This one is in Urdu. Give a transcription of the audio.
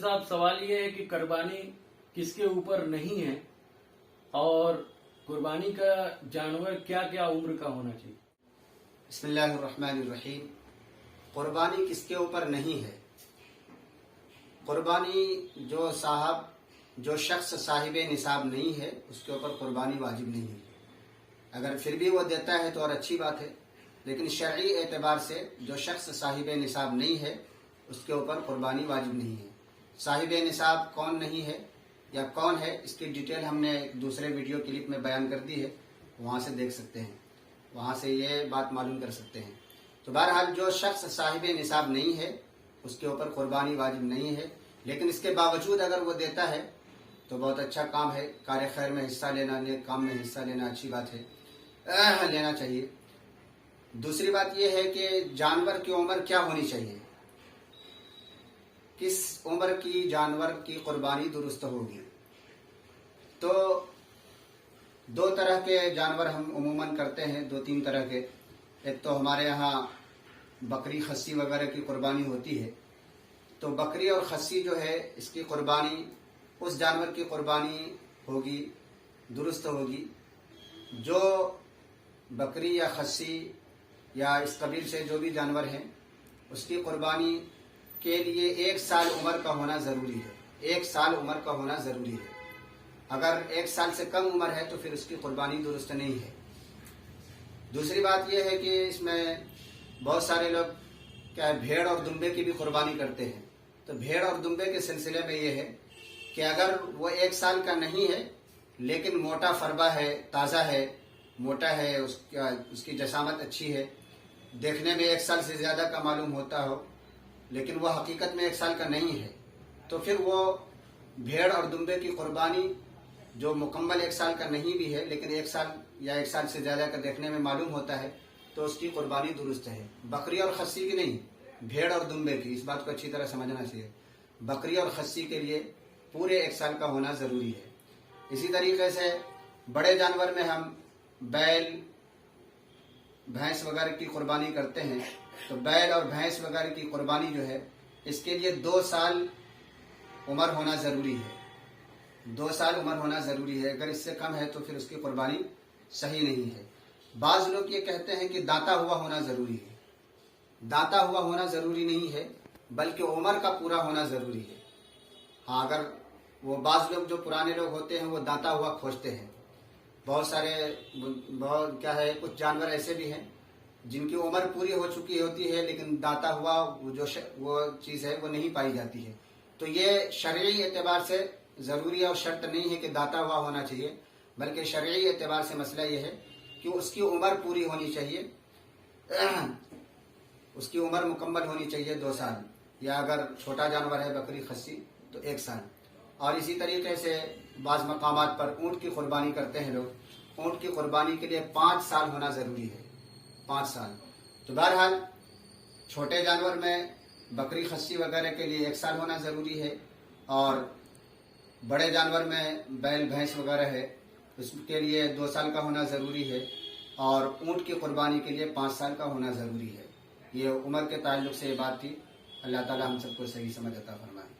صاحب سوال یہ ہے کہ قربانی کس کے اوپر نہیں ہے اور قربانی کا جانور کیا کیا عمر کا ہونا چاہیے؟ بسم اللہ الرحمن الرحیم۔ قربانی کس کے اوپر نہیں ہے؟ قربانی جو شخص صاحب نصاب نہیں ہے اس کے اوپر قربانی واجب نہیں ہے۔ اگر پھر بھی وہ دیتا ہے تو اور اچھی بات ہے، لیکن شرعی اعتبار سے جو شخص صاحب نصاب نہیں ہے اس کے اوپر قربانی واجب نہیں ہے۔ صاحب نصاب کون نہیں ہے یا کون ہے، اس کی ڈیٹیل ہم نے دوسرے ویڈیو کلپ میں بیان کر دی ہے، وہاں سے دیکھ سکتے ہیں، وہاں سے یہ بات معلوم کر سکتے ہیں۔ تو بہرحال جو شخص صاحب نصاب نہیں ہے اس کے اوپر قربانی واجب نہیں ہے، لیکن اس کے باوجود اگر وہ دیتا ہے تو بہت اچھا کام ہے، کار خیر میں حصہ لینا، نیک کام میں حصہ لینا اچھی بات ہے، لینا چاہیے۔ دوسری بات یہ ہے کہ جانور کی عمر کیا ہونی چاہیے، کس عمر کی جانور کی قربانی درست ہوگی؟ تو دو طرح کے جانور ہم عموماً کرتے ہیں، دو تین طرح کے۔ ایک تو ہمارے یہاں بکری خصی وغیرہ کی قربانی ہوتی ہے، تو بکری اور خصی جو ہے اس کی قربانی، اس جانور کی قربانی ہوگی، درست ہوگی جو بکری یا خصی یا اس قبیل سے جو بھی جانور ہیں اس کی قربانی کے لیے 1 سال عمر کا ہونا ضروری ہے۔ 1 سال عمر کا ہونا ضروری ہے۔ اگر 1 سال سے کم عمر ہے تو پھر اس کی قربانی درست نہیں ہے۔ دوسری بات یہ ہے کہ اس میں بہت سارے لوگ کیا بھیڑ اور دمبے کی بھی قربانی کرتے ہیں۔ تو بھیڑ اور دمبے کے سلسلے میں یہ ہے کہ اگر وہ 1 سال کا نہیں ہے لیکن موٹا فربا ہے، تازہ ہے، موٹا ہے، اس کی جسامت اچھی ہے، دیکھنے میں 1 سال سے زیادہ کا معلوم ہوتا ہو لیکن وہ حقیقت میں 1 سال کا نہیں ہے، تو پھر وہ بھیڑ اور دمبے کی قربانی جو مکمل 1 سال کا نہیں بھی ہے لیکن 1 سال یا 1 سال سے زیادہ کا دیکھنے میں معلوم ہوتا ہے تو اس کی قربانی درست ہے۔ بکری اور خصی کی نہیں، بھیڑ اور دمبے کی، اس بات کو اچھی طرح سمجھنا چاہیے۔ بکری اور خصی کے لیے پورے 1 سال کا ہونا ضروری ہے۔ اسی طریقے سے بڑے جانور میں ہم بیل، بھینس وغیرہ کی قربانی کرتے ہیں، تو بیل اور بھینس وغیرہ کی قربانی جو ہے اس کے لیے 2 سال عمر ہونا ضروری ہے۔ 2 سال عمر ہونا ضروری ہے، اگر اس سے کم ہے تو پھر اس کی قربانی صحیح نہیں ہے۔ بعض لوگ یہ کہتے ہیں کہ دانتا ہوا ہونا ضروری ہے۔ دانتا ہوا ہونا ضروری نہیں ہے بلکہ عمر کا پورا ہونا ضروری ہے۔ ہاں، اگر وہ بعض لوگ جو پرانے لوگ ہوتے ہیں وہ دانتا ہوا کھوجتے ہیں۔ بہت کچھ جانور ایسے بھی ہیں جن کی عمر پوری ہو چکی ہوتی ہے لیکن دانتا ہوا وہ چیز ہے وہ نہیں پائی جاتی ہے۔ تو یہ شرعی اعتبار سے ضروری اور شرط نہیں ہے کہ دانتا ہوا ہونا چاہیے، بلکہ شرعی اعتبار سے مسئلہ یہ ہے کہ اس کی عمر پوری ہونی چاہیے، اس کی عمر مکمل ہونی چاہیے 2 سال، یا اگر چھوٹا جانور ہے بکری خصی تو 1 سال۔ اور اسی طریقے سے بعض مقامات پر اونٹ کی قربانی کرتے ہیں لوگ، اونٹ کی قربانی کے لیے 5 سال ہونا ضروری ہے، 5 سال۔ تو بہرحال چھوٹے جانور میں بکری خصی وغیرہ کے لیے 1 سال ہونا ضروری ہے، اور بڑے جانور میں بیل بھینس وغیرہ ہے اس کے لیے 2 سال کا ہونا ضروری ہے، اور اونٹ کی قربانی کے لیے 5 سال کا ہونا ضروری ہے۔ یہ عمر کے تعلق سے یہ بات تھی۔ اللہ تعالی ہم سب کو صحیح سمجھ عطا فرمائے۔